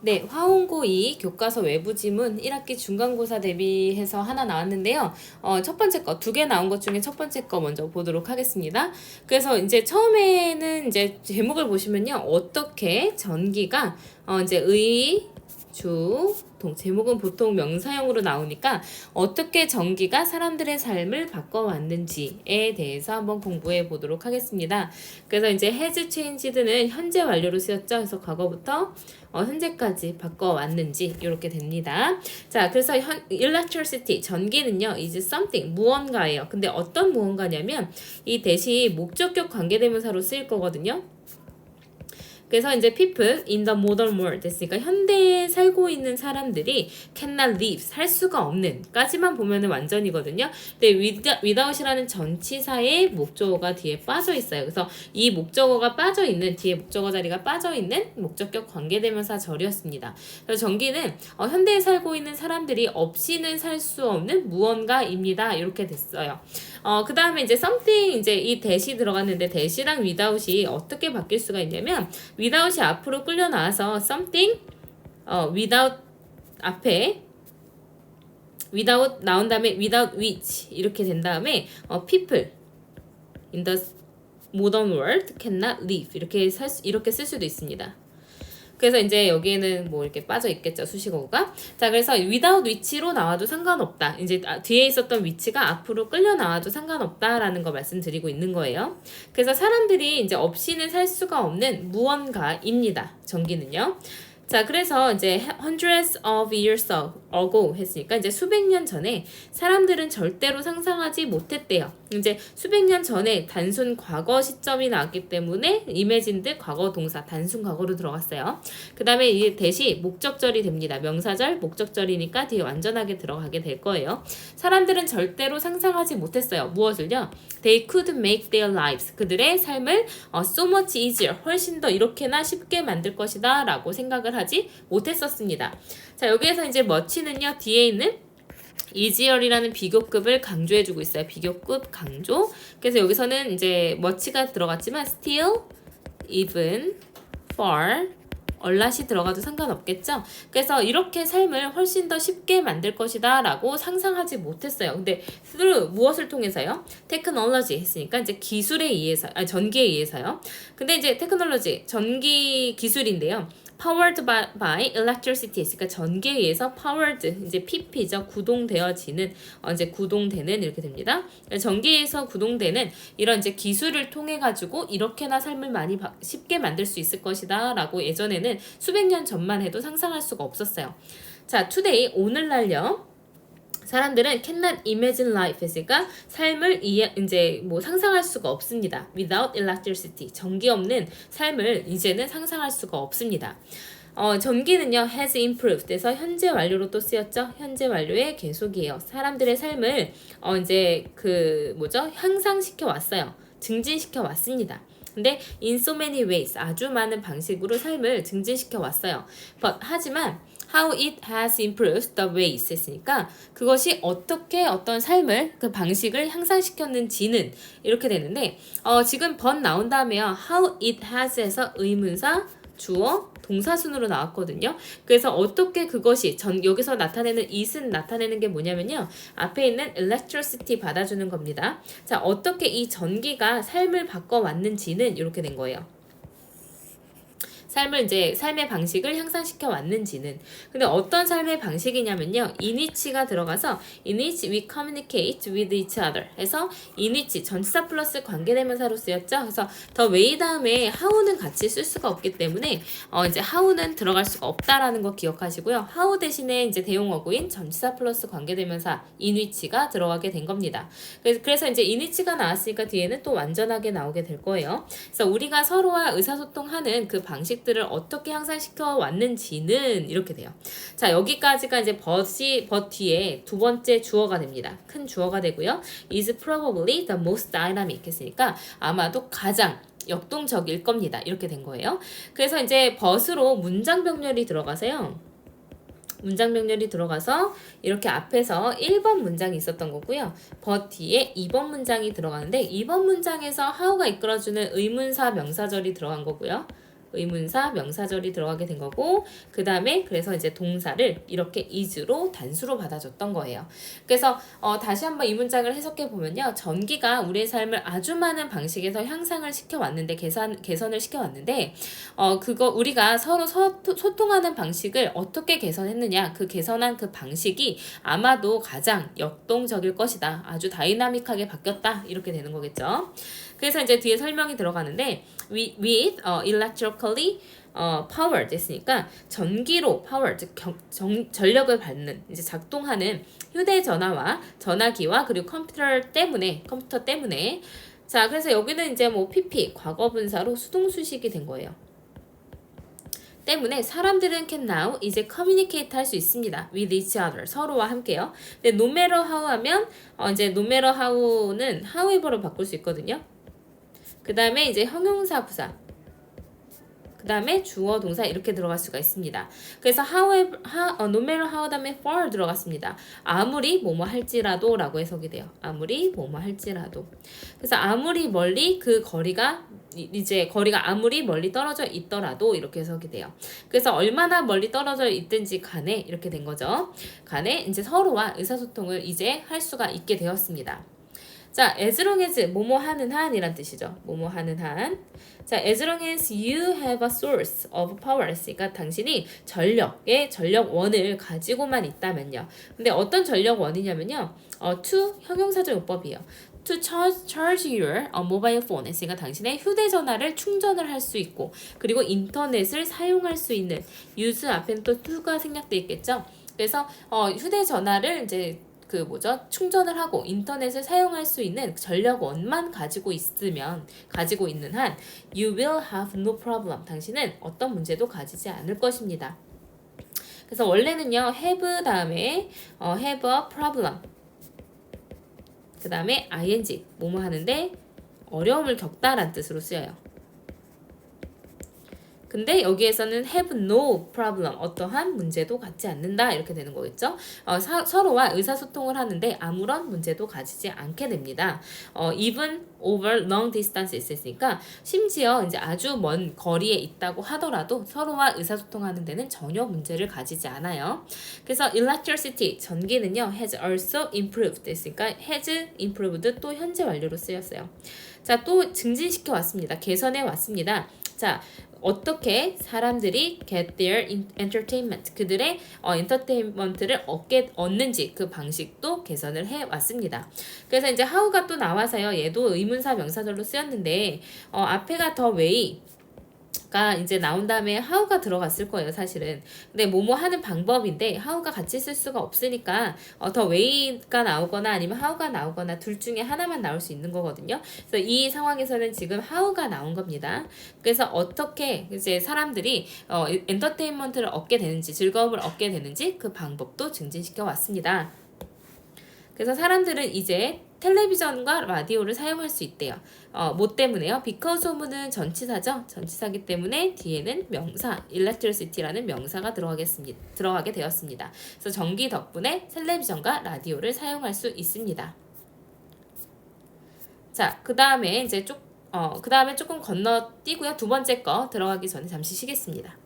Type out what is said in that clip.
네, 화홍고 2 교과서 외부 지문 1학기 중간고사 대비해서 하나 나왔는데요. 첫 번째 거, 두 개 나온 것 중에 첫 번째 거 먼저 보도록 하겠습니다. 그래서 이제 처음에는 이제 제목을 보시면요. 어떻게 전기가, 이제 제목은 보통 명사형으로 나오니까 어떻게 전기가 사람들의 삶을 바꿔왔는지에 대해서 한번 공부해 보도록 하겠습니다. 그래서 이제 has changed는 현재 완료로 쓰였죠. 그래서 과거부터 현재까지 바꿔왔는지 이렇게 됩니다. 자, 그래서 electricity 전기는요, is something 무언가예요. 근데 어떤 무언가냐면 이 대시 목적격 관계대명사로 쓰일 거거든요. 그래서 이제 people in the modern world 됐으니까 현대에 살고 있는 사람들이 cannot live 살 수가 없는 까지만 보면은 완전이거든요. 근데 without이라는 전치사의 목적어가 뒤에 빠져 있어요. 그래서 이 목적어가 빠져 있는 뒤에 목적어 자리가 빠져 있는 목적격 관계대명사 절이었습니다. 그래서 전기는 현대에 살고 있는 사람들이 없이는 살 수 없는 무언가입니다. 이렇게 됐어요. 그 다음에 이제 something 이제 이 대시 들어갔는데 대시랑 without이 어떻게 바뀔 수가 있냐면 without이 앞으로 끌려 나와서 something without 앞에 without 나온 다음에 without which 이렇게 된 다음에 people in the modern world cannot live 이렇게 쓸 수도 있습니다. 그래서 이제 여기에는 뭐 이렇게 빠져 있겠죠, 수식어가. 자, 그래서 without which로 나와도 상관없다. 이제 뒤에 있었던 which가 앞으로 끌려 나와도 상관없다라는 거 말씀드리고 있는 거예요. 그래서 사람들이 이제 없이는 살 수가 없는 무언가입니다. 전기는요. 자, 그래서 이제 hundreds of years ago 했으니까 이제 수백 년 전에 사람들은 절대로 상상하지 못했대요. 이제 수백 년 전에 단순 과거 시점이 나왔기 때문에 imagined 과거 동사 단순 과거로 들어갔어요. 그 다음에 이 대시 목적절이 됩니다. 명사절 목적절이니까 뒤에 완전하게 들어가게 될 거예요. 사람들은 절대로 상상하지 못했어요. 무엇을요? They could make their lives 그들의 삶을 so much easier 훨씬 더 이렇게나 쉽게 만들 것이다 라고 생각을 하지 못했었습니다. 자, 여기에서 이제 much는요 뒤에 있는 easier이라는 비교급을 강조해주고 있어요. 비교급 강조. 그래서 여기서는 이제 much가 들어갔지만 still, even, far, 얼랏이 들어가도 상관없겠죠. 그래서 이렇게 삶을 훨씬 더 쉽게 만들 것이다 라고 상상하지 못했어요. 근데 through 무엇을 통해서요? technology 했으니까 이제 기술에 의해서 전기에 의해서요. 근데 이제 technology 전기 기술인데요. powered by electricity 그러니까 전기에 의해서 powered 이제 pp죠. 구동되어지는 이제 구동되는 이렇게 됩니다. 전기에 의해서 구동되는 이런 이제 기술을 통해 가지고 이렇게나 삶을 많이 쉽게 만들 수 있을 것이다라고 예전에는 수백 년 전만 해도 상상할 수가 없었어요. 자, today 오늘날요. 사람들은 cannot imagine life 했으니까 삶을 이제 뭐 상상할 수가 없습니다. without electricity 전기 없는 삶을 이제는 상상할 수가 없습니다. 전기는요 has improved 해서 현재 완료로 또 쓰였죠. 현재 완료의 계속이에요. 사람들의 삶을 이제 향상시켜 왔어요. 증진시켜 왔습니다. 근데 in so many ways 아주 많은 방식으로 삶을 증진시켜 왔어요. 하지만 how it has improved the ways 했으니까 그것이 어떻게 어떤 삶을 그 방식을 향상시켰는지는 이렇게 되는데 지금 but 나온 다음에요. how it has에서 의문사 주어 동사순으로 나왔거든요. 그래서 어떻게 그것이 여기서 나타내는 it은 나타내는 게 뭐냐면요. 앞에 있는 electricity 받아주는 겁니다. 자, 어떻게 이 전기가 삶을 바꿔왔는지는 이렇게 된 거예요. 삶의 방식을 향상시켜 왔는지는. 근데 어떤 삶의 방식이냐면요. in which가 들어가서 in which we communicate with each other 해서 in which 전치사 플러스 관계대명사로 쓰였죠. 그래서 the way 다음에 how는 같이 쓸 수가 없기 때문에 이제 how는 들어갈 수가 없다라는 거 기억하시고요. how 대신에 이제 대용어구인 전치사 플러스 관계대명사 in which가 들어가게 된 겁니다. 그래서 이제 in which가 나왔으니까 뒤에는 또 완전하게 나오게 될 거예요. 그래서 우리가 서로와 의사소통하는 그 방식 들을 어떻게 향상시켜 왔는지는 이렇게 돼요. 자, 여기까지가 이제 but 뒤에 두 번째 주어가 됩니다. 큰 주어가 되고요. is probably the most dynamic 했으니까 아마도 가장 역동적일 겁니다. 이렇게 된 거예요. 그래서 이제 but으로 문장 병렬이 들어가서요. 문장 병렬이 들어가서 이렇게 앞에서 1번 문장이 있었던 거고요. but 뒤에 2번 문장이 들어가는데 2번 문장에서 how가 이끌어주는 의문사 명사절이 들어간 거고요. 의문사, 명사절이 들어가게 된 거고 그 다음에 그래서 이제 동사를 이렇게 is로 단수로 받아줬던 거예요. 그래서 다시 한번 이 문장을 해석해 보면요. 전기가 우리의 삶을 아주 많은 방식에서 향상을 시켜왔는데 개선을 시켜왔는데 그거 우리가 서로 소통하는 방식을 어떻게 개선했느냐 그 개선한 그 방식이 아마도 가장 역동적일 것이다. 아주 다이나믹하게 바뀌었다. 이렇게 되는 거겠죠. 그래서 이제 뒤에 설명이 들어가는데 with electrically powered 했으니까 전기로 powered 전력을 받는 이제 작동하는 휴대전화와 전화기와 그리고 컴퓨터 때문에 자 그래서 여기는 이제 뭐 PP 과거분사로 수동수식이 된 거예요. 때문에 사람들은 can now 이제 communicate 할 수 있습니다. with each other 서로와 함께요. 근데 no matter how 하면 이제 no matter how는 however로 바꿀 수 있거든요. 그 다음에 이제 형용사 부사 그 다음에 주어 동사 이렇게 들어갈 수가 있습니다. 그래서 no matter how 다음에 for 들어갔습니다. 아무리 뭐뭐 할지라도 라고 해석이 돼요. 아무리 뭐뭐 할지라도. 그래서 아무리 멀리 그 거리가 아무리 멀리 떨어져 있더라도 이렇게 해석이 돼요. 그래서 얼마나 멀리 떨어져 있든지 간에 이렇게 된 거죠. 간에 이제 서로와 의사소통을 이제 할 수가 있게 되었습니다. 자, as long as 뭐뭐 하는 한 이란 뜻이죠. 뭐뭐 하는 한. 자, as long as you have a source of power 했으니까 당신이 전력원을 가지고만 있다면요. 근데 어떤 전력원이냐면요. to 형용사적 용법이에요. to charge your mobile phone 했으니까 당신의 휴대전화를 충전을 할 수 있고 그리고 인터넷을 사용할 수 있는 use 앞에는 또 to가 생략돼 있겠죠. 그래서 휴대전화를 이제 충전을 하고 인터넷을 사용할 수 있는 전력원만 가지고 있는 한 you will have no problem. 당신은 어떤 문제도 가지지 않을 것입니다. 그래서 원래는요. have 다음에 have a problem 그 다음에 ing 뭐뭐 하는데 어려움을 겪다란 뜻으로 쓰여요. 근데 여기에서는 have no problem 어떠한 문제도 갖지 않는다 이렇게 되는 거겠죠. 서로와 의사소통을 하는데 아무런 문제도 가지지 않게 됩니다. even over long distance 있으니까 심지어 이제 아주 먼 거리에 있다고 하더라도 서로와 의사소통하는 데는 전혀 문제를 가지지 않아요. 그래서 electricity 전기는요 has also improved 했으니까 has improved 또 현재 완료로 쓰였어요. 자, 또 증진시켜 왔습니다. 개선해 왔습니다. 자, 어떻게 사람들이 get their entertainment 그들의 엔터테인먼트를 얻는지 그 방식도 개선을 해 왔습니다. 그래서 이제 how가 또 나와서요. 얘도 의문사 명사절로 쓰였는데 앞에가 the way 가 이제 나온 다음에 how가 들어갔을 거예요, 사실은. 근데 뭐뭐 하는 방법인데 how가 같이 쓸 수가 없으니까 the way가 나오거나 아니면 how가 나오거나 둘 중에 하나만 나올 수 있는 거거든요. 그래서 이 상황에서는 지금 how가 나온 겁니다. 그래서 어떻게 이제 사람들이 엔터테인먼트를 얻게 되는지, 즐거움을 얻게 되는지 그 방법도 증진시켜 왔습니다. 그래서 사람들은 이제 텔레비전과 라디오를 사용할 수 있대요. 뭐 때문에요? because of는 전치사죠. 전치사기 때문에 뒤에는 명사, electricity라는 명사가 들어가게 되었습니다. 그래서 전기 덕분에 텔레비전과 라디오를 사용할 수 있습니다. 자, 그 다음에 이제 조금 건너뛰고요. 두 번째 거 들어가기 전에 잠시 쉬겠습니다.